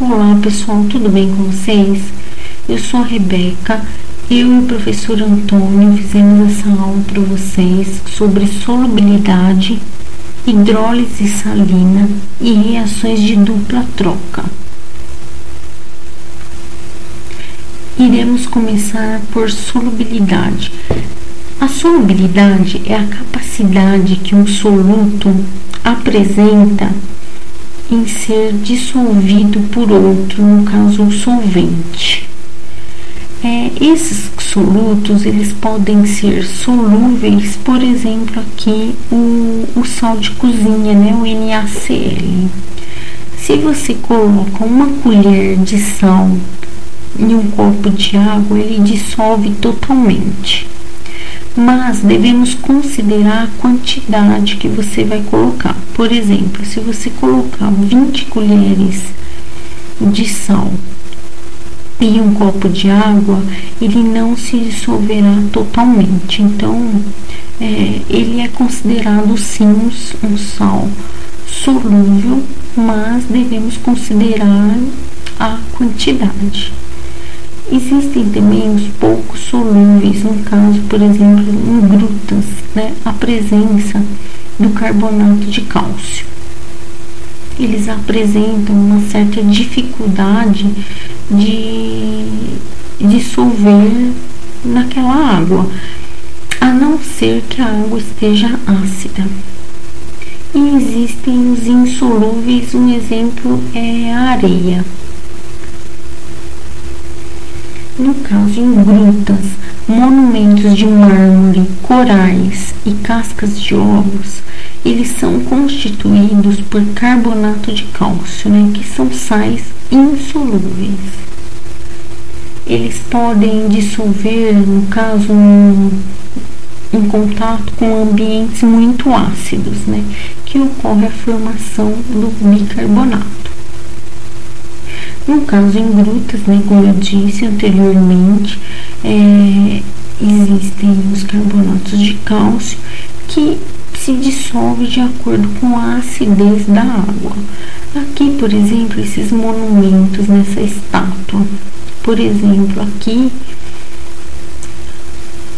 Olá pessoal, tudo bem com vocês? Eu sou a Rebeca, eu e o professor Antônio fizemos essa aula para vocês sobre solubilidade, hidrólise salina e reações de dupla troca. Iremos começar por solubilidade. A solubilidade é a capacidade que um soluto apresenta em ser dissolvido por outro, no caso o solvente. Esses solutos eles podem ser solúveis, por exemplo aqui o sal de cozinha, né, o NaCl. Se você coloca uma colher de sal em um copo de água, ele dissolve totalmente. Mas devemos considerar a quantidade que você vai colocar. Por exemplo, se você colocar 20 colheres de sal em um copo de água, ele não se dissolverá totalmente. Então, ele é considerado sim um sal solúvel, mas devemos considerar a quantidade. Existem também os pouco solúveis, no caso, por exemplo, em grutas, né, a presença do carbonato de cálcio. Eles apresentam uma certa dificuldade de dissolver naquela água, a não ser que a água esteja ácida. E existem os insolúveis, um exemplo é a areia. No caso, em grutas, monumentos de mármore, corais e cascas de ovos, eles são constituídos por carbonato de cálcio, né, que são sais insolúveis. Eles podem dissolver, no caso, em contato com ambientes muito ácidos, né, que ocorre a formação do bicarbonato. No caso, em grutas, né, como eu disse anteriormente, existem os carbonatos de cálcio que se dissolvem de acordo com a acidez da água. Aqui, por exemplo, esses monumentos nessa estátua, por exemplo, aqui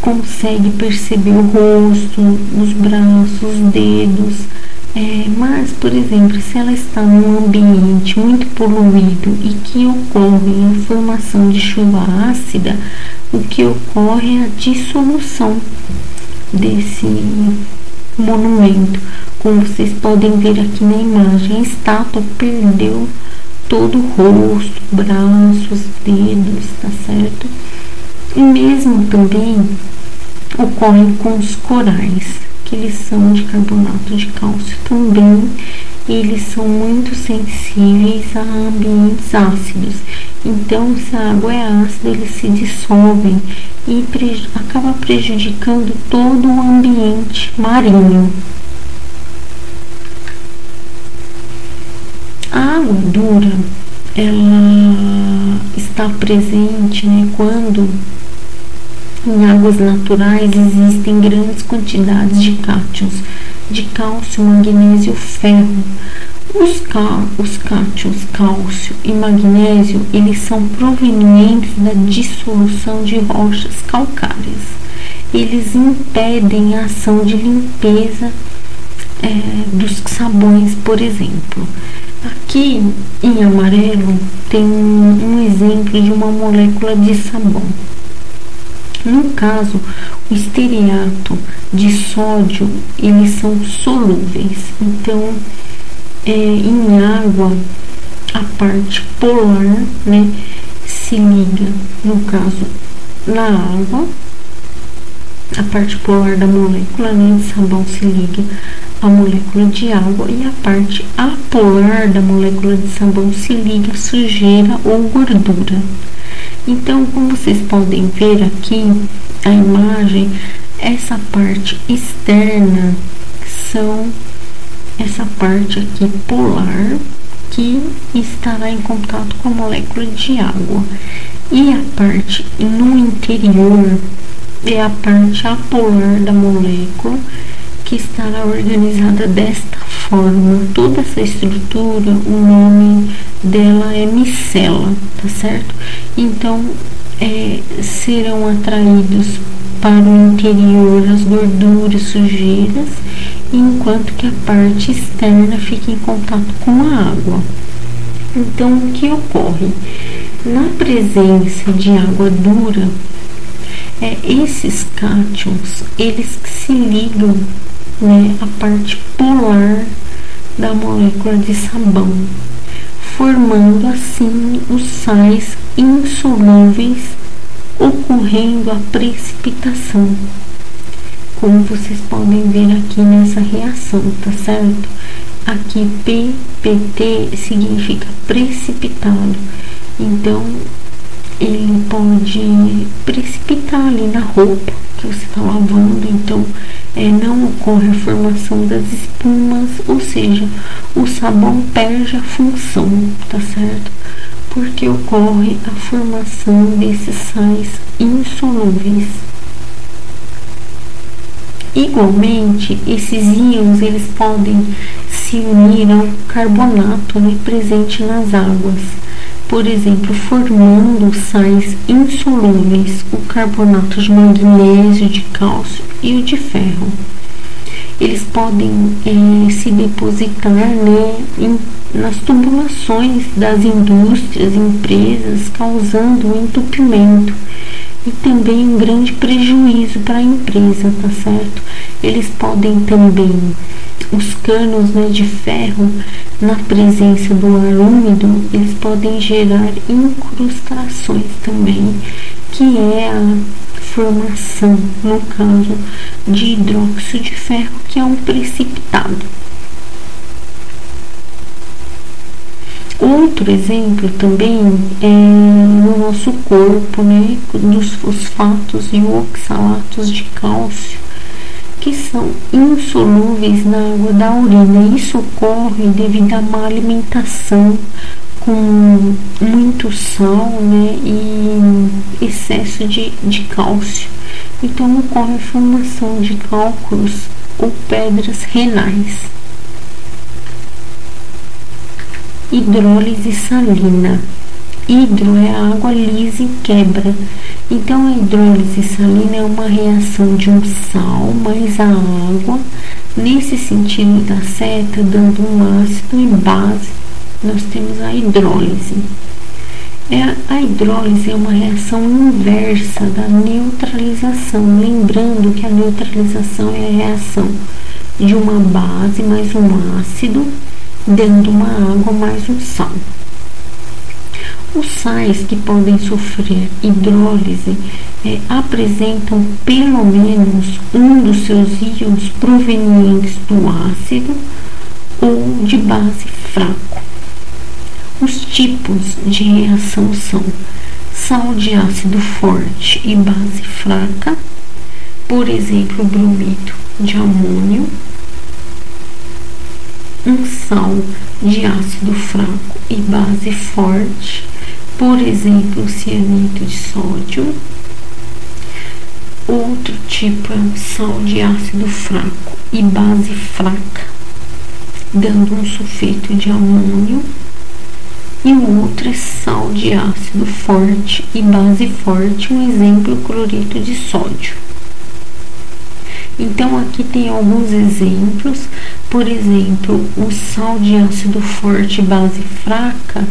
consegue perceber o rosto, os braços, os dedos. Mas, por exemplo, se ela está num ambiente muito poluído e que ocorre a formação de chuva ácida, o que ocorre é a dissolução desse monumento. Como vocês podem ver aqui na imagem, a estátua perdeu todo o rosto, braços, dedos, tá certo? E mesmo também ocorre com os corais, que eles são de carbonato de cálcio também, eles são muito sensíveis a ambientes ácidos. Então, se a água é ácida, eles se dissolvem e acaba prejudicando todo o ambiente marinho. A água dura, ela está presente, né, quando em águas naturais existem grandes quantidades de cátions, de cálcio, magnésio, ferro. Os cátions, cálcio e magnésio, eles são provenientes da dissolução de rochas calcárias. Eles impedem a ação de limpeza dos sabões, por exemplo. Aqui em amarelo tem um exemplo de uma molécula de sabão. No caso, o esteariato de sódio, eles são solúveis. Então, em água, a parte polar, né, se liga, no caso, na água, a parte polar da molécula, né, de sabão se liga à molécula de água e a parte apolar da molécula de sabão se liga à sujeira ou gordura. Então, como vocês podem ver aqui a imagem, essa parte externa são essa parte aqui polar que estará em contato com a molécula de água, e a parte no interior é a parte apolar da molécula, que estará organizada desta forma toda essa estrutura, o nome dela é micela, tá certo? Então, serão atraídos para o interior as gorduras, sujeiras, enquanto que a parte externa fica em contato com a água. Então, o que ocorre? Na presença de água dura, esses cátions, eles se ligam, né, à parte polar da molécula de sabão, formando assim os sais insolúveis, ocorrendo a precipitação, como vocês podem ver aqui nessa reação, tá certo? Aqui PPT significa precipitado, então ele pode precipitar ali na roupa que você está lavando, então não ocorre a formação das espumas, ou seja, o sabão perde a função, tá certo? Porque ocorre a formação desses sais insolúveis. Igualmente, esses íons eles podem se unir ao carbonato, né, presente nas águas, por exemplo, formando sais insolúveis, o carbonato de magnésio, de cálcio e o de ferro. Eles podem se depositar, né, nas tubulações das indústrias, empresas, causando um entupimento e também um grande prejuízo para a empresa, tá certo? Eles podem também, os canos, né, de ferro, na presença do ar úmido, eles podem gerar incrustações também, que é a formação, no caso, de hidróxido de ferro, que é um precipitado. Outro exemplo também é no nosso corpo, né, dos fosfatos e oxalatos de cálcio, que são insolúveis na água da urina. Isso ocorre devido a má alimentação com muito sal, né, e excesso de cálcio. Então ocorre a formação de cálculos ou pedras renais. Hidrólise salina. Hidro é a água lisa e quebra. Então, a hidrólise salina é uma reação de um sal mais a água, nesse sentido da seta, dando um ácido e base. Nós temos a hidrólise. A hidrólise é uma reação inversa da neutralização. Lembrando que a neutralização é a reação de uma base mais um ácido, dando uma água mais um sal. Os sais que podem sofrer hidrólise apresentam pelo menos um dos seus íons provenientes do ácido ou de base fraco. Os tipos de reação são sal de ácido forte e base fraca, por exemplo, bromito de amônio. Um sal de ácido fraco e base forte, por exemplo, cianeto de sódio. Outro tipo é um sal de ácido fraco e base fraca, dando um sulfeto de amônio. E o outro é sal de ácido forte e base forte, um exemplo, cloreto de sódio. Então, aqui tem alguns exemplos. Por exemplo, o sal de ácido forte e base fraca,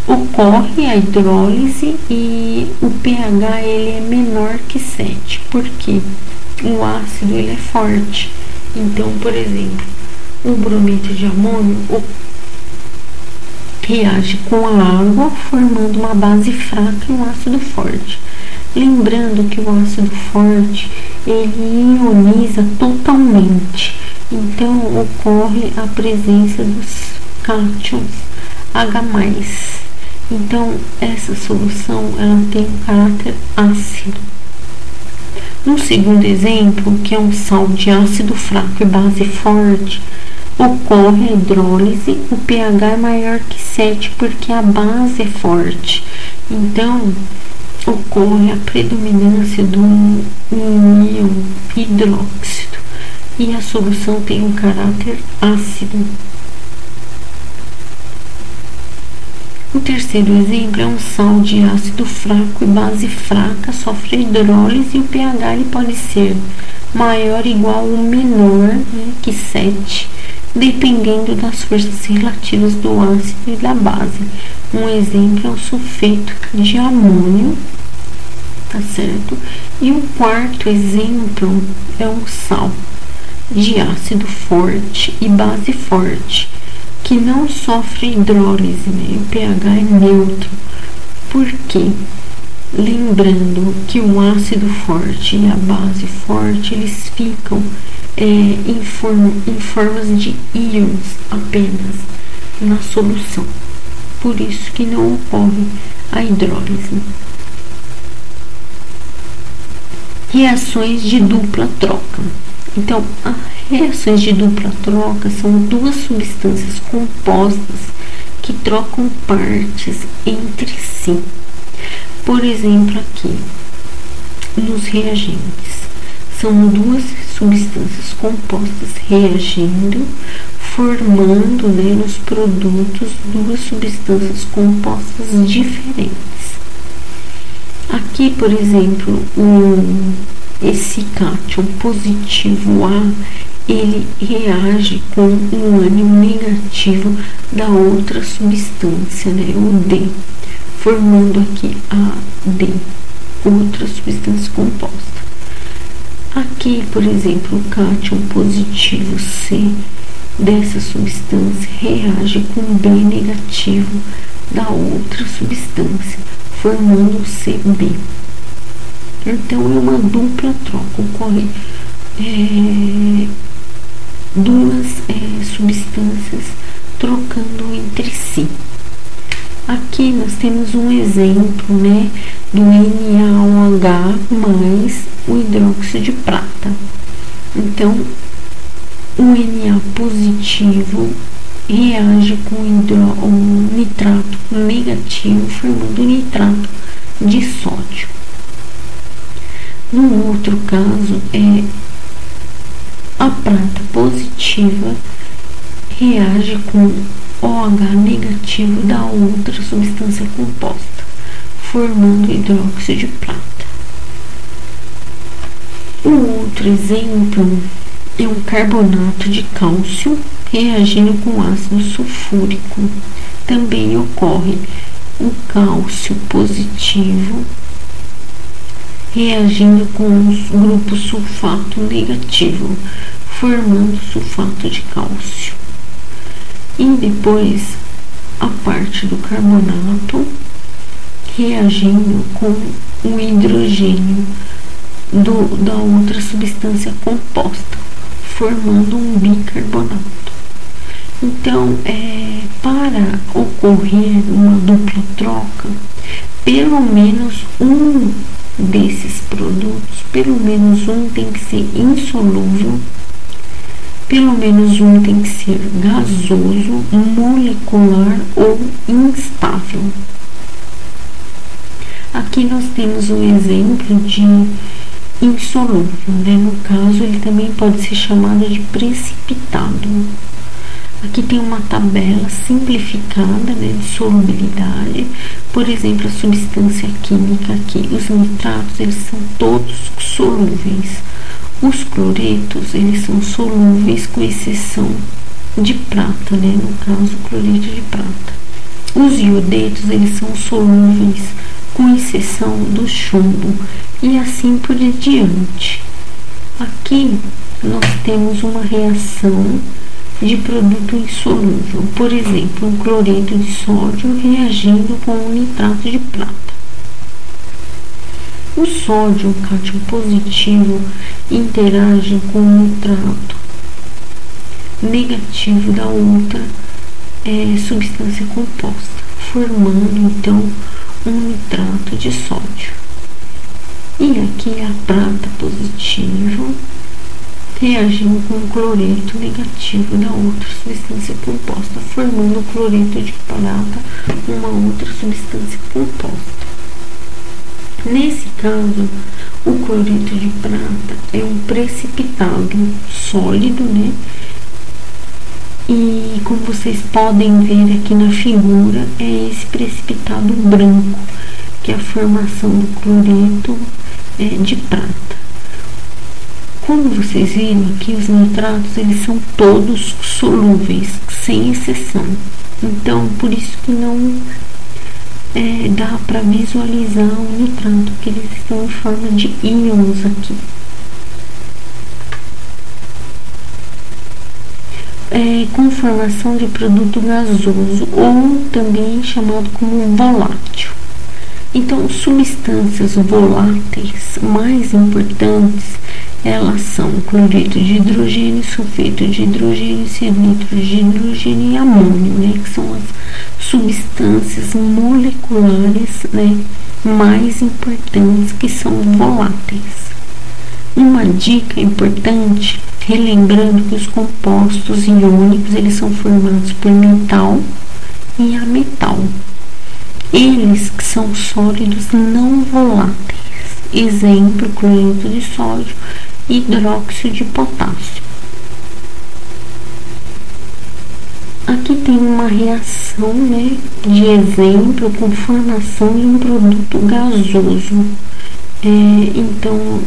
ocorre a hidrólise e o pH ele é menor que 7, porque o ácido ele é forte. Então, por exemplo, o bromito de amônio reage com a água, formando uma base fraca e um ácido forte. Lembrando que o ácido forte ele ioniza totalmente, então ocorre a presença dos cátions H+. Então essa solução ela tem um caráter ácido. No segundo exemplo, que é um sal de ácido fraco e base forte, ocorre a hidrólise, o pH é maior que 7 porque a base é forte. Então ocorre a predominância do íon hidróxido. e a solução tem um caráter ácido. O terceiro exemplo é um sal de ácido fraco e base fraca, sofre hidrólise e o pH ele pode ser maior, igual ou menor, né, que 7, dependendo das forças relativas do ácido e da base. Um exemplo é o sulfeto de amônio, tá certo? E o quarto exemplo é um sal de ácido forte e base forte, que não sofre hidrólise, né? O pH é neutro. Por quê? Lembrando que o ácido forte e a base forte, eles ficam em formas de íons apenas na solução. Por isso que não ocorre a hidrólise. Reações de dupla troca. Então, as reações de dupla troca são duas substâncias compostas que trocam partes entre si. Por exemplo, aqui, nos reagentes, são duas substâncias compostas reagindo, formando, né, nos produtos duas substâncias compostas diferentes. Aqui, por exemplo, esse cátion positivo A, ele reage com um ânion negativo da outra substância, né, o D, formando aqui AD, outra substância composta. Aqui, por exemplo, o cátion positivo C dessa substância reage com B negativo da outra substância, formando o CB. Então, é uma dupla troca, ocorre duas substâncias trocando entre si. Aqui nós temos um exemplo, né, do NaOH mais o hidróxido de prata. Então, o Na positivo reage com o nitrato negativo, formando nitrato de sódio. No outro caso, a prata positiva reage com OH negativo da outra substância composta, formando hidróxido de prata. O outro exemplo é um carbonato de cálcio reagindo com ácido sulfúrico. Também ocorre o cálcio positivo reagindo com o grupo sulfato negativo, formando sulfato de cálcio. E depois a parte do carbonato reagindo com o hidrogênio da outra substância composta, formando um bicarbonato. Então, para ocorrer uma dupla troca, pelo menos um desses produtos, pelo menos um tem que ser insolúvel, pelo menos um tem que ser gasoso, molecular ou instável. Aqui nós temos um exemplo de insolúvel, né? No caso, ele também pode ser chamado de precipitado. Aqui tem uma tabela simplificada, né, de solubilidade. Por exemplo, a substância química aqui, os nitratos, eles são todos solúveis. Os cloretos, eles são solúveis com exceção de prata, né, no caso, o cloreto de prata. Os iodetos, eles são solúveis com exceção do chumbo e assim por diante. Aqui nós temos uma reação de produto insolúvel, por exemplo, um cloreto de sódio reagindo com um nitrato de prata. O sódio, o cátion positivo, interage com o nitrato negativo da outra substância composta, formando então um nitrato de sódio. E aqui a prata positivo reagindo com o cloreto negativo da outra substância composta, formando o cloreto de prata, uma outra substância composta. Nesse caso, o cloreto de prata é um precipitado sólido, né? E como vocês podem ver aqui na figura, é esse precipitado branco, que é a formação do cloreto de prata. Como vocês viram aqui, os nitratos, eles são todos solúveis, sem exceção. Então, por isso que não dá para visualizar o nitrato, porque eles estão em forma de íons aqui. Com formação de produto gasoso, ou também chamado como volátil. Então, substâncias voláteis mais importantes, elas são cloreto de hidrogênio, sulfeto de hidrogênio, cianeto de hidrogênio e amônio, né, que são as substâncias moleculares, né, mais importantes, que são voláteis. Uma dica importante, relembrando que os compostos iônicos, eles são formados por metal e ametal. Eles que são sólidos não voláteis. Exemplo, cloreto de sódio e hidróxido de potássio. Aqui tem uma reação, né, de exemplo com formação de um produto gasoso. Então,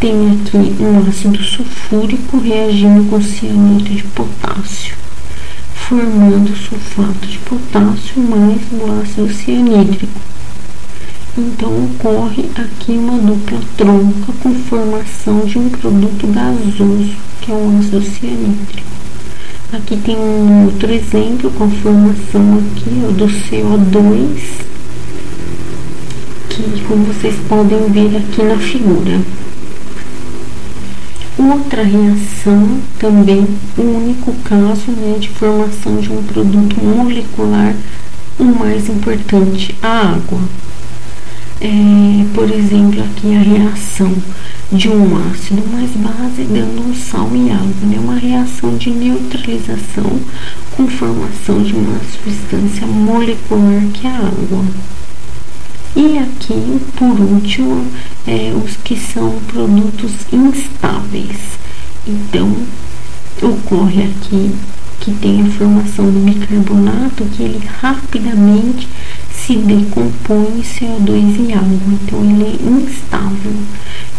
tem aqui um ácido sulfúrico reagindo com cianeto de potássio, formando sulfato de potássio mais o ácido cianídrico. Então, ocorre aqui uma dupla tronca com formação de um produto gasoso, que é o ácido cianídrico. Aqui tem um outro exemplo com a formação aqui, do CO2, que, como vocês podem ver aqui na figura. Outra reação, também o único caso, né, de formação de um produto molecular, o mais importante, a água. Por exemplo, aqui a reação de um ácido mais base dando um sal e água, né? Uma reação de neutralização com formação de uma substância molecular, que é a água. E aqui, por último, os que são produtos instáveis. Então, ocorre aqui que tem a formação do bicarbonato, que ele rapidamente se decompõe em CO2 e água, então ele é instável.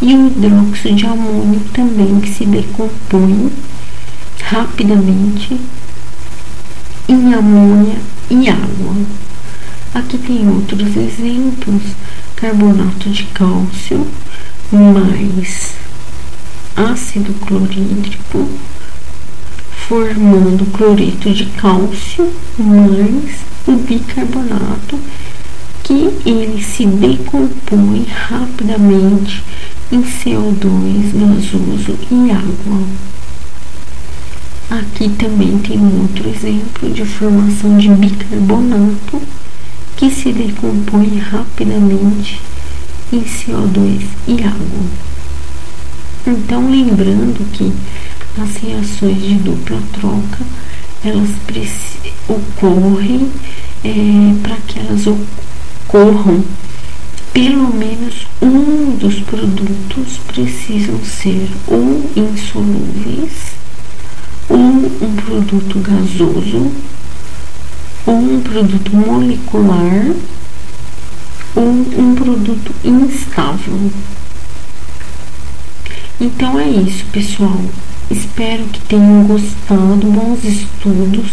E o hidróxido de amônio também, que se decompõe rapidamente em amônia e água. Aqui tem outros exemplos: carbonato de cálcio mais ácido clorídrico, formando cloreto de cálcio mais o bicarbonato, que ele se decompõe rapidamente em CO2 gasoso e água. Aqui também tem outro exemplo de formação de bicarbonato, que se decompõe rapidamente em CO2 e água. Então, lembrando que as reações de dupla troca, elas ocorrem, para que elas ocorram, pelo menos um dos produtos precisam ser ou insolúveis, ou um produto gasoso, ou um produto molecular, ou um produto instável. Então é isso, pessoal. Espero que tenham gostado. Bons estudos.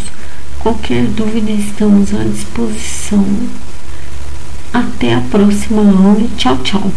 Qualquer dúvida, estamos à disposição. Até a próxima aula. Tchau, tchau.